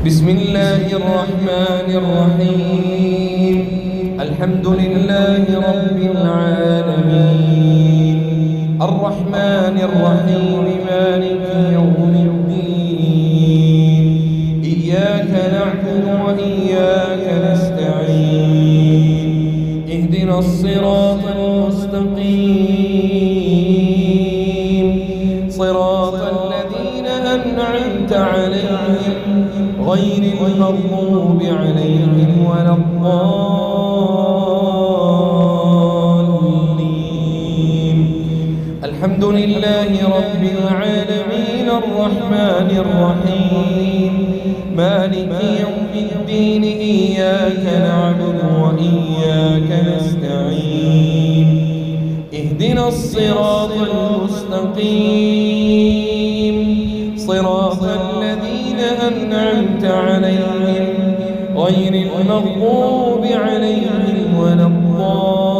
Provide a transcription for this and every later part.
بسم الله الرحمن الرحيم. الحمد لله رب العالمين، الرحمن الرحيم، مالك يوم الدين. إياك نعبد وإياك نستعين. اهدنا الصراط المستقيم، صراط الذين أنعمت عليهم غير المغضوب عليهم ولا الضالين. الحمد لله رب العالمين، الرحمن الرحيم، مالك يوم الدين. إياك نعبد وإياك نستعين. اهدنا الصراط المستقيم، صراط الذين أنعمت عليهم غير المغضوب عليهم ولا الضالين.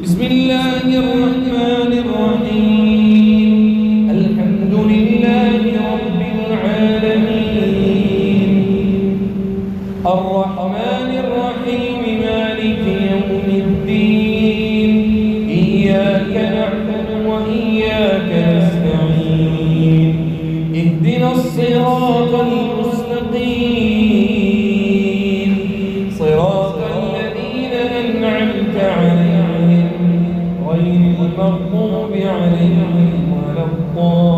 بسم الله الرحمن الرحيم. الحمد لله رب العالمين، الرحمن الرحيم، مالك يوم الدين. إياك نعبد وإياك نستعين. اهدنا الصراط المستقيم، صراط الذين أنعمت عليهم غير المغضوب عليهم ولا الضالين.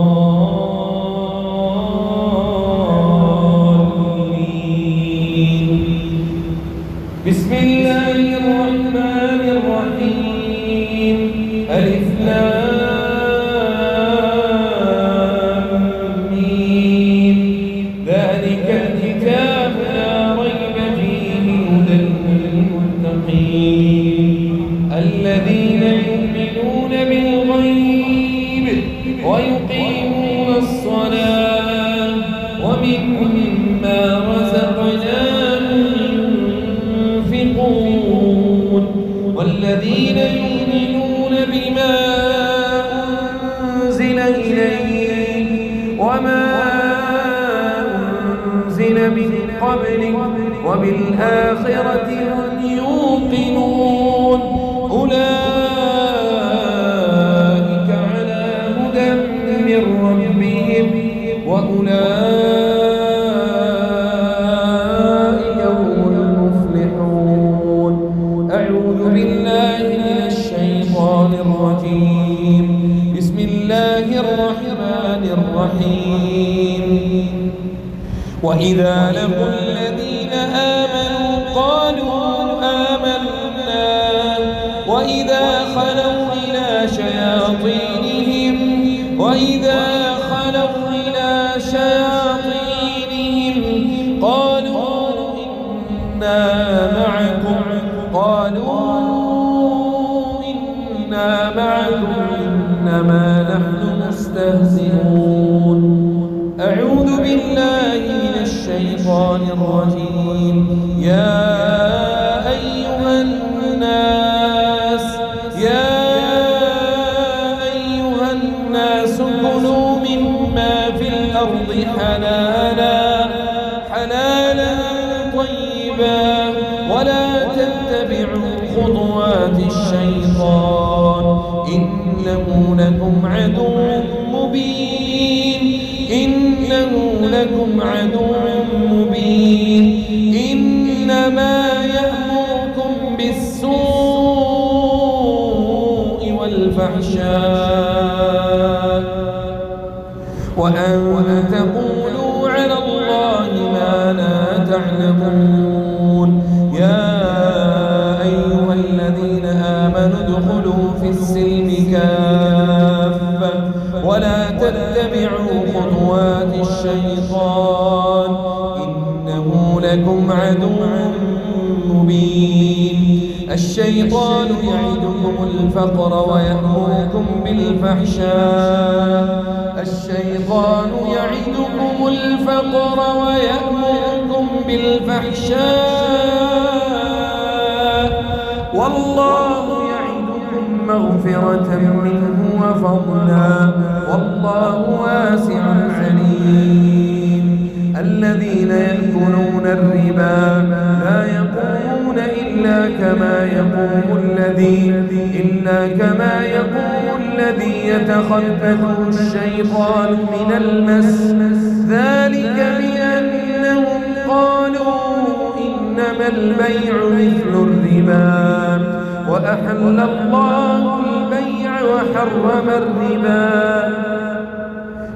بسم الله الرحمن الرحيم. ألف لام ميم. ذلك الكتاب لا ريب فيه هدى للمتقين الذين يؤمنون بالغيب ويقيمون الصلاة ومما رزقناهم ينفقون والذين يؤمنون بما أنزل إليك وما أنزل من قبلك وبالآخرة هم يوقنون. أولئك على هدى من ربهم وأولئك هم المفلحون. أعوذ بالله من الشيطان الرجيم. بسم الله الرحمن الرحيم. وإذا لقوا الذين آمنوا قالوا آمنا وإذا خلوا إلى شياطينهم قالوا إنا معكم إنما نحن مستهزئون. أعوذ بالله من الشيطان الرجيم. يا أيها الناس كلوا مما في الأرض حلالا طيبا ولا تتبعوا خطوات الشيطان إنه لكم عدو مبين. إنما يأمركم بالسوء والفحشاء وأن تقولوا على الله ما لا تعلمون. يا أيها الذين آمنوا ادخلوا في السلم كافة ولا تتبعوا خطوات الشيطان إنه لكم عدو مبين. الشيطان يعدكم الفقر ويأمركم بالفحشاء والله يعدكم مغفرة منه وفضلا والله واسع عليم. الذين يأكلون الربا لا يقومون إلا كما يقوم الذي يتخبطه الشيطان من المس ذلك بأنهم قالوا إنما البيع مثل الربا وأحل الله البيع وحرم الربا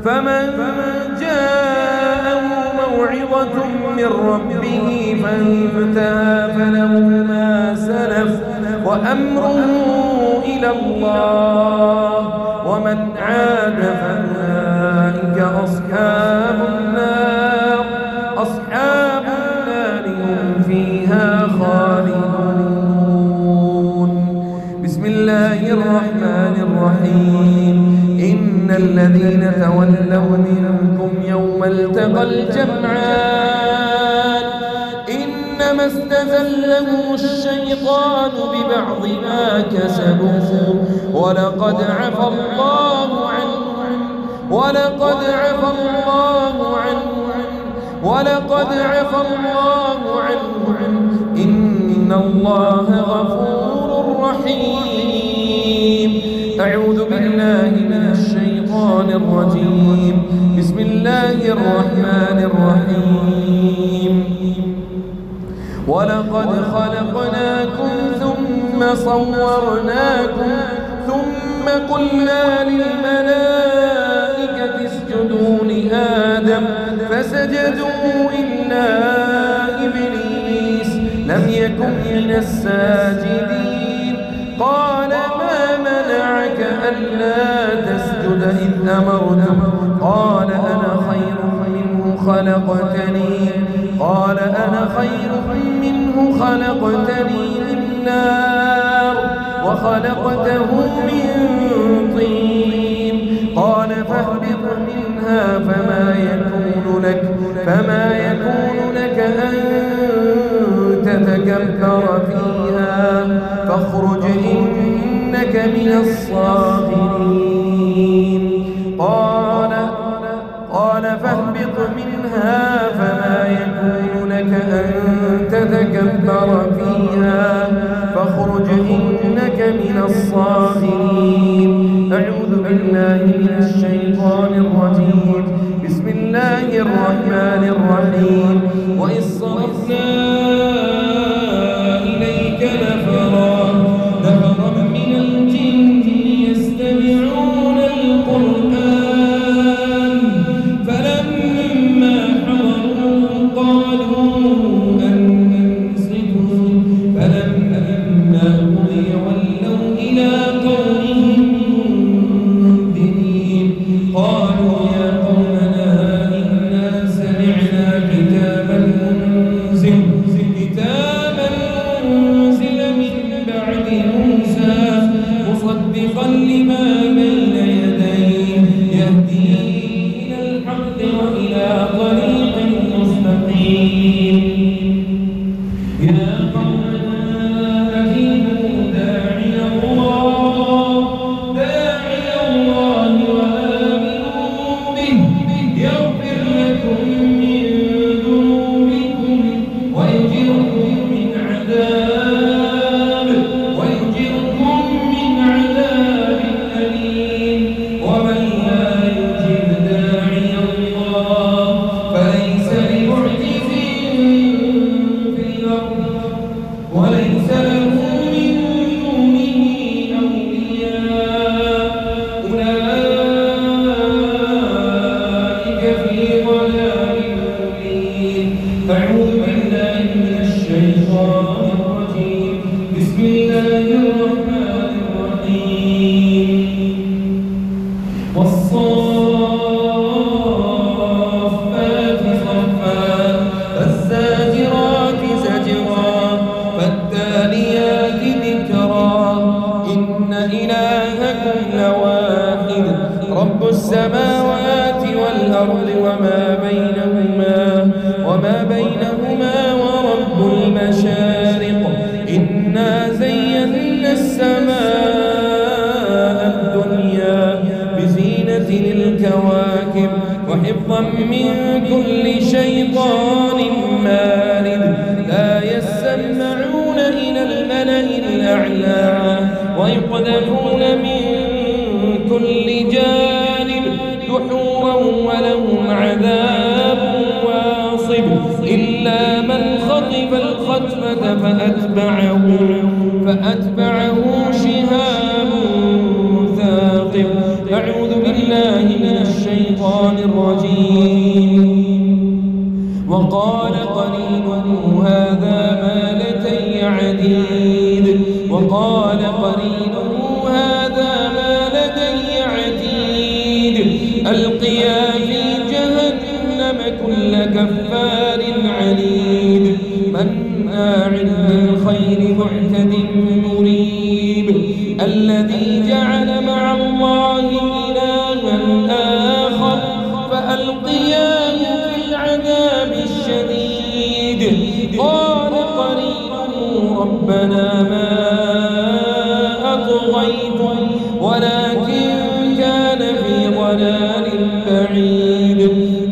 فمن جاءه موعظة من ربه فانتهى فله ما سلف وأمره إلى الله ومن عاد فأولئك أصحاب النار هم فيها خالدون. بسم الله الرحمن الرحيم. إن الذين تولوا منكم يوم التقى الجمعان إنما استزلهم الشيطان ببعض ما كسبوا ولقد عفى الله عنهم إن الله غفور رحيم. أعوذ بالله من الشيطان الرجيم. بسم الله الرحمن الرحيم. ولقد خلقناكم ثم صورناكم ثم قلنا للملائكة اسجدوا لآدم فسجدوا إلا إبليس لم يكن من الساجدين قال ما منعك ألا تسجد إذ أمرتك قال أنا خير منه خلقتني من نار وخلقته من طين قال فاهبط منها فما يكون لك أن تتكبر فيها فاخرج إنك من الصاغرين قال فاهبط منها فما يكون لك أن تتكبر فيها فاخرج إنك من الصاغرين. أعوذ بالله من الشيطان الرجيم. بسم الله الرحمن الرحيم. وإذ صرفنا إليك نفرا من الجن يستمعون القرآن فلما حضروه قالوا أنصتوا فلما قضي ولوا إلى قومهم منذرين قالوا يا قومنا إنا سمعنا كتابا أنزل من بعد موسى مصدقا لما بين يديه يهدي إلى الحق وإلى طريق مستقيم. يا قومنا أجيبوا داعي الله وآمنوا به يغفر لكم من ذنوبكم ويجركم من عذاب أليم. ومن لا يجب داعي الله فليس بمعجز في الأرض وليس له من دونه أولياء أولئك في ضلال مبين. أعوذ بالله من الشيطان الرجيم. بسم الله الرحمن الرحيم. والصافات صفا فالزاجرات زجرا فالتاليات ذكرا إن إلهكم لواحد رب السماوات والأرض وما بينهما ورب المشارق إنا زينا السماء الكواكب وحفظا من كل شيطان مارد لا يسمعون إلى الملأ الأعلى ويقذفون من كل جانب دحورا ولهم عذاب واصب إلا من خطف الخطفة فأتبعه شهاب ثاقب. أعوذ بالله من الشيطان الرجيم. وقال قرينه هذا ما لدي عتيد وقال قرينه هذا ما لدي عتيد ألقيا في جهنم كل كفار عنيد مناع للخير معتد مريب الذي جعل مع الله إلها آخر فألقياه في العذاب الشديد. قال قرينه ربنا ما أطغيته ولكن كان في ضلال بعيد.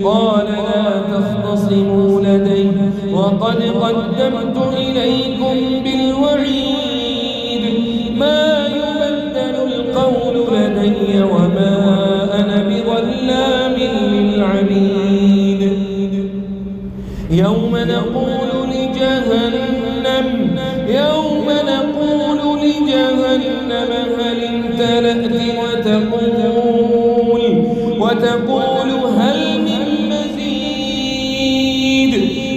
قال لا تختصموا لدي وقد قدمت إليكم بالوعيد ما يبدل القول لدي وما أنا بظلام للعبيد. يوم نقول لجهنم هل امتلأت وتقول هل من مزيد.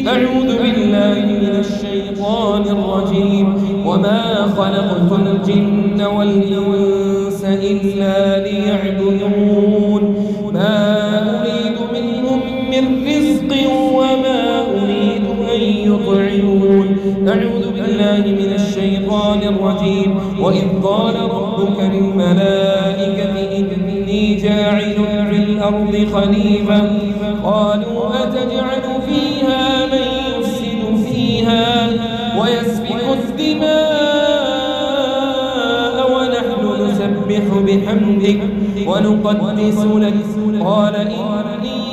أعوذ بالله من الشيطان الرجيم. وما خلقت الجن والإنس إلا ليعبدون ما أريد منهم من رزق وما أريد أن يطعمون. أعوذ بالله من الشيطان الرجيم. وإذ قال ربك للملائكة إني جاعل في الأرض خليفة قالوا أتجعل فيها من يفسد فيها ويسفك الدماء ونحن نسبح بحمدك ونقدس لك قال إني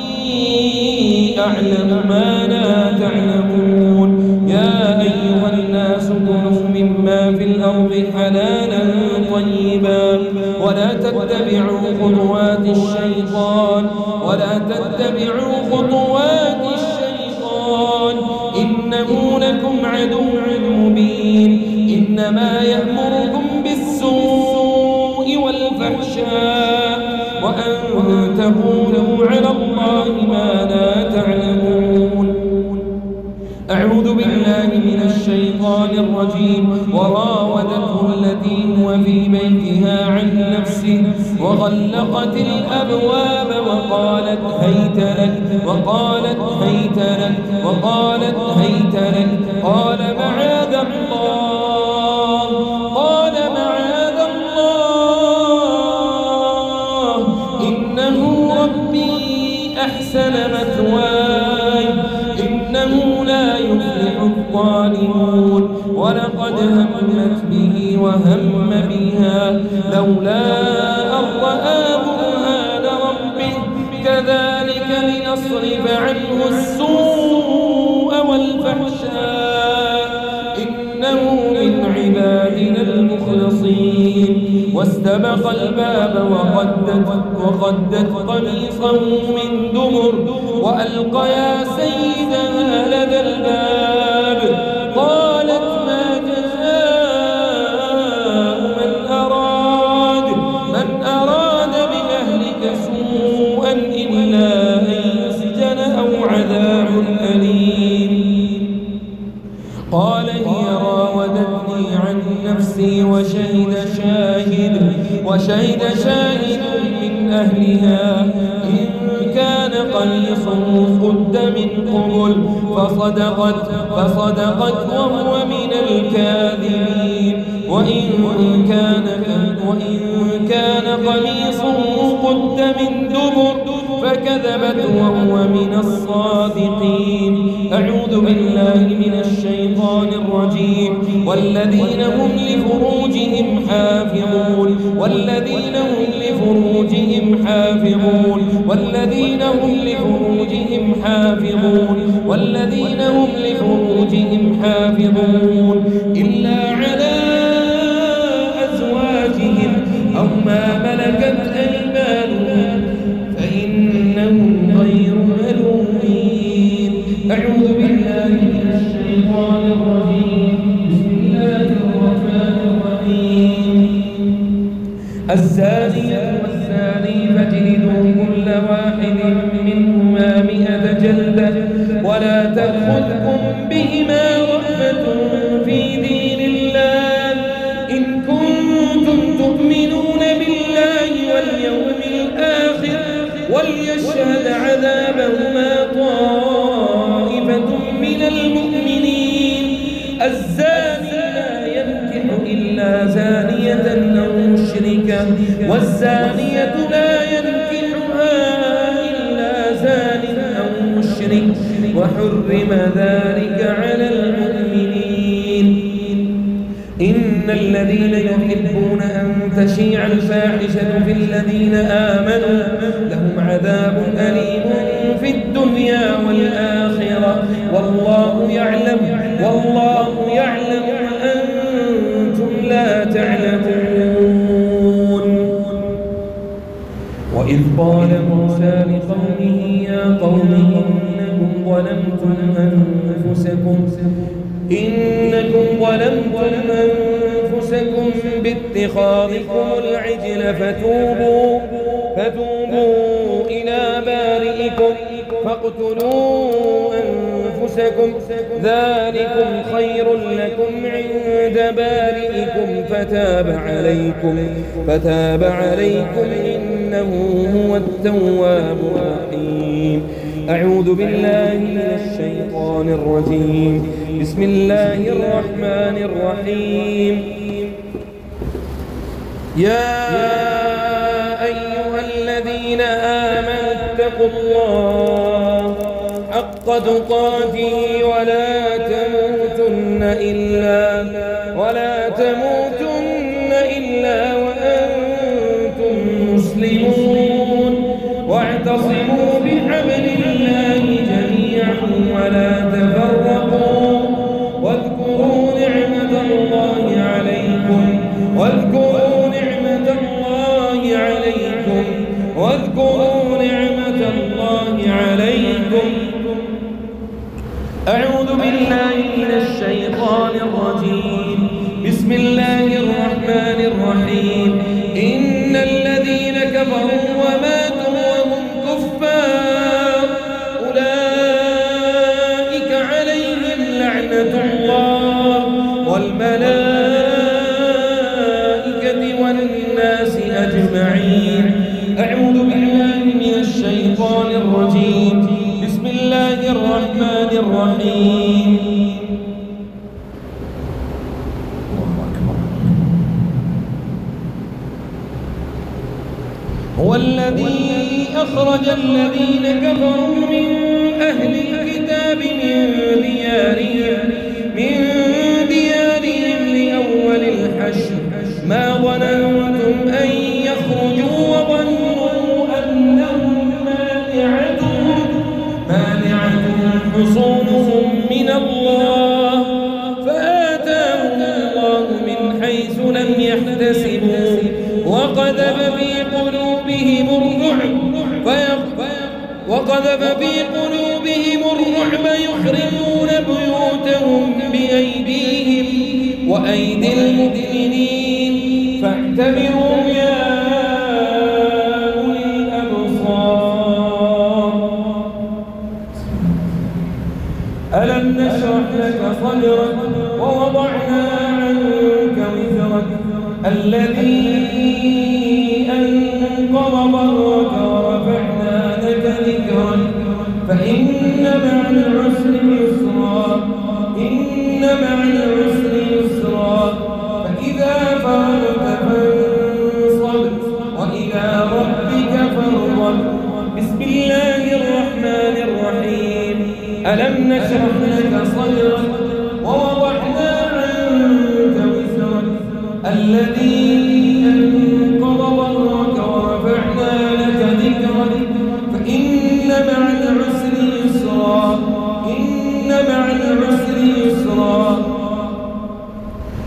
أعلم ما لا تعلمون. يا أيها الناس كلوا مما في الأرض حلالا طيبا ولا تتبعوا خطوات الشيطان إنه لكم عدو مبين. إنما يأمركم بالسوء والفحشاء وأن تقولوا على الله ما لا تعلمون. أعوذ بالله من الشيطان الرجيم. وراودته التي هو في بيتها عن نفسه وغلقت الأبواب وقالت هيت لك قال معاذ الله إنه ربي أحسن مثواي إنه لا يفلح الظالمون. ولقد همت به وهم بها لولا أن رأى برهان ربه كذلك لنصرف عنه السوء والفحشاء إنه من عبادنا المخلصين. واستبق الباب وقدت قميصه من دبر وألقيا سيدها لدى الباب. قالت ما جزاء من أراد بأهلك سوءا إلا أن يسجن أو عذاب أليم. قال هي راودتني عن نفسي وشهد شاهد من أهلها إن كان قميصه قد من قبل فصدقت وهو من الكاذبين. وإن كان قميصه قد من دبر فكذبت وهو من الصادقين. أعوذ بالله من الشيطان الرجيم. والذين هم لفروجهم حافظون والذين هم لفروجهم حافظون والذين هم لفروجهم حافظون والذين هم لفروجهم حافظون إلا على أزواجهم أو ما ملكت أيمانهم فإنهم غير ملومين. أعوذ بالله من الشيطان الرجيم. بسم الله الرحمن الرحيم. الزانية والزاني فاجلدوا كل واحد منهما 100 جلدة ولا تأخذكم بهما رأفة في دين الله إن كنتم تؤمنون بالله واليوم الآخر وليشهد عذابهما طائفة من المؤمنين. الزاني لا ينكح إلا زانية أو مشركة والزانية لا ينكحها إلا زان أو مشرك وحرم ذلك على المؤمنين. إن الذين يحبون أن تشيع الفاحشة في الذين آمنوا لهم عذاب أليم في الدنيا والآخرة والله يعلم وأنتم لا تعلمون. وإذ قال موسى لقومه يا قوم إنكم ظلمتم أنفسكم باتخاذكم العجل فتوبوا إلى بارئكم فاقتلوا أنفسكم ذلكم خير لكم عند بارئكم فتاب عليكم إنه هو التواب الرحيم. أعوذ بالله من الشيطان الرجيم. بسم الله الرحمن الرحيم. يا أيها الذين آمنوا اتقوا الله حق تقاته ولا تموتن إلا وأنتم مسلمون واعتصموا بحبل الله جميعا ولا تفرقوا واذكروا نعمة الله عليكم أعوذ بالله من الشيطان الرجيم. بسم الله الرحمن الرحيم. إن الذين كفروا وماتوا وهم كفار أولئك عليهم لعنة الله والملائكة والناس أجمعين. أعوذ بالله من الشيطان الرجيم. بسم الله الرحمن الرحيم. هو الذي أخرج الذين كفروا من أهل الكتاب من ديارهم لأول الحشر ما ظننتم أن يخرجوا وظنوا أنهم مانعتهم حصونهم من الله فآتاهم الله من حيث لم يحتسبوا وقذف في قلوبهم الرعب يخربون بيوتهم بأيديهم وأيدي المؤمنين فاعتبروا يا أولي الأبصار. ألم نشرح لك صدرك ووضعنا عنك وزرك الذي أنقض ظهرك ورفعنا لك ذكرك فإن مع العسر يسرا فإذا فرغت فانصب وإلى ربك فارغب. بسم بسم الله الرحمن الرحيم. ألم نشرح لك صدرك ووضعنا عنك وزرك الذي أنقض ظهرك ورفعنا لك ذكرك فإن مع العسر يسرا إن مع العسر يسرا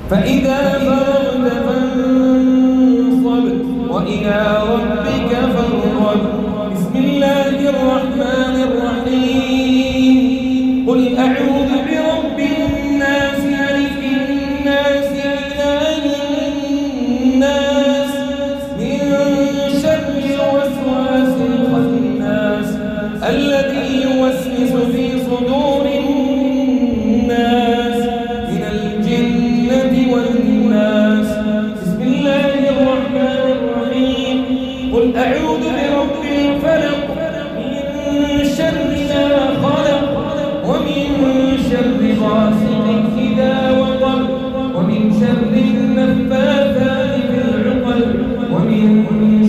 فإذا فرغت فانصب وإلى ربك فارغب. بسم الله الرحمن الرحيم. قل أعوذ برب الناس ملك الناس إله الناس من شر الوسواس الخناس الذي يوسوس في صدور الناس من الجنة والناس. بسم الله الرحمن الرحيم. قل أعوذ برب الفلق من شر ما خلق ومن شر غاسق إذا وقب ومن شر النفاثات في العقد ومن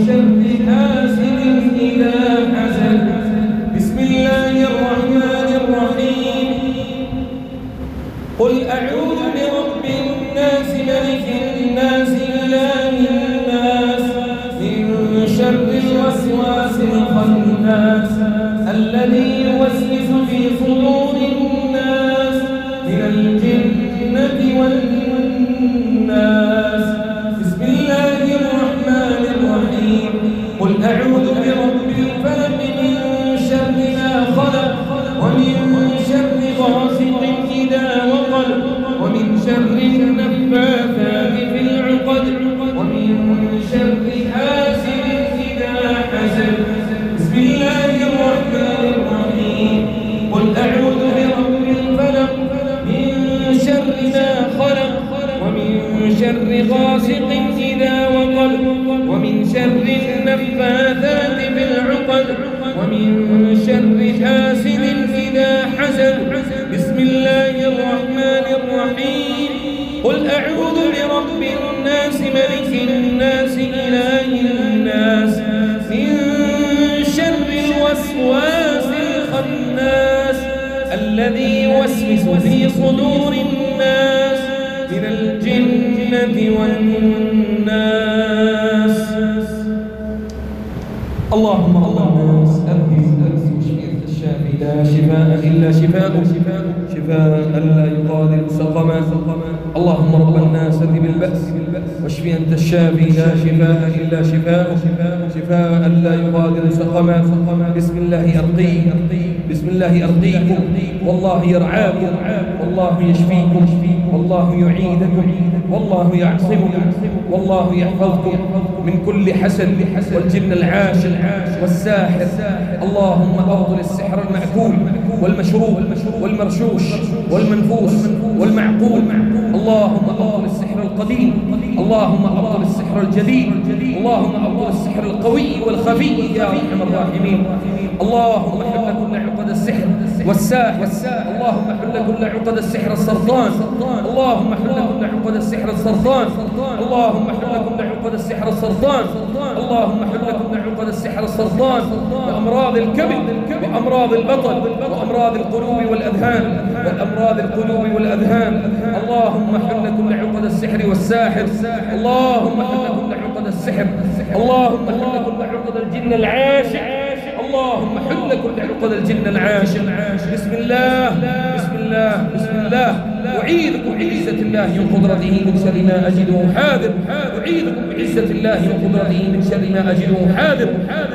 شر حاسد إذا حسد. بسم الله الرحمن الرحيم. قل أعوذ برب الناس ملك الناس إله الناس من شر الوسواس الخناس الذي يوسوس في صدور الناس من الجنة والناس. بسم الله الرحمن الرحيم. قل أعوذ برب الفلق من شر ما خلق ومن شر غاسق إذا وقب ومن شر النفاثات في العقد ومن شر حاسد إذا حسد. بسم الله الرحمن الرحيم. قل أعوذ برب الفلق من شر ما خلق ومن شر غاسق إذا وقب ومن شر النفاثات في العقد ومن شر حاسد إذا حسد. بسم الله الرحمن الرحيم. قل أعوذ برب الناس ملك الناس إله الناس من شر الوسواس الخناس الذي يوسوس في صدور الناس من الجنة والناس. اللهم رب الناس أذهب واشفي الشافي لا شفاء إلا شفاءك شفاء لا يغادر سقما. اللهم رب الناس اذهب البأس واشفي أنت الشافي لا شفاء إلا شفاءك شفاء لا يغادر سقما. بسم الله أرقيك بسم الله أرقيكم والله يرعاكم والله يشفيكم والله يعيدكم والله يعصمكم والله يحفظكم من كل حسد والجن العاشق والساحر. اللهم أبطل السحر المأكول والمشروب والمرشوش والمنفوس والمعقول. اللهم أبطل السحر القديم اللهم أبطل السحر الجديد اللهم أبطل السحر القوي والخفي يا أرحم الراحمين. اللهم حل كل عقد السحر والساحر. اللهم حل كل عقد السحر السرطان. اللهم حل كل عقد السحر السرطان. اللهم حل كل عقد السحر السرطان. اللهم حل كل عقد السحر السرطان وأمراض الكبد وأمراض البطن وأمراض القلوب والأذهان والأمراض القلوب والأذهان. اللهم حل كل عقد السحر والساحر. اللهم حل كل عقد السحر. اللهم حل كل عقد الجن العاشق. اللهم حل كل عقد الجن العاشق. بسم الله بسم الله بسم الله. أعيذكم بعزة الله وقدرته من شر ما أجده حاذر. أعيذكم بعزة الله وقدرته من شر ما أجده حاذر.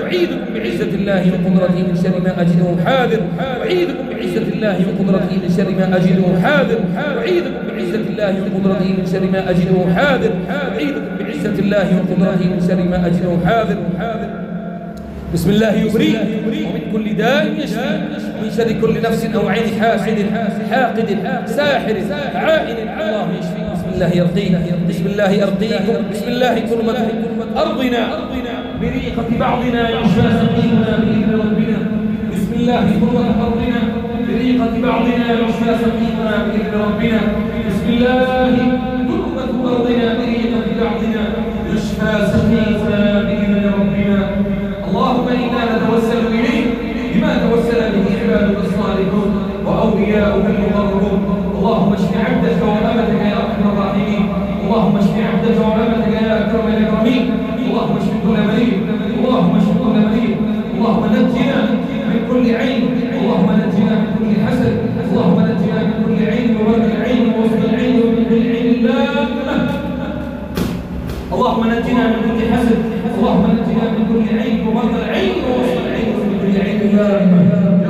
أعيذكم بعزة الله وقدرته من شر ما أجده حاذر. أعيذكم بعزة الله وقدرته من شر ما أجده حاذر. أعيذكم بعزة الله وقدرته من شر ما أجده حاذر. أعيذكم بعزة الله وقدرته من شر ما أجده حاذر. بسم الله يبريك ومن كل داء يشفي من شر كل نفس أو عين حاسد حاقد ساحر عائن. الله يشفيك. بسم الله يرقيك بسم الله يرقيكم. بسم الله ترمة أرضنا بريقة بعضنا يشفى سقيمنا بإذن ربنا. بسم الله ترمة أرضنا بريقة بعضنا يشفى سقيمنا بإذن ربنا. بسم الله ترمة أرضنا بريقة بعضنا يشفى سقيمنا بإذن ربنا. اللهم إنا نتوسل إليك الراحمين. اللهم اشف كل مريض، اللهم اشف كل مريض، اللهم نجنا من كل عين، اللهم نجنا من كل حسد، اللهم نجنا من كل عين وورد العين ووصف العين ومن كل عين لامة. اللهم نجنا من كل حسد، اللهم نجنا من كل عين وورد العين ووصف العين ومن كل عين لامة.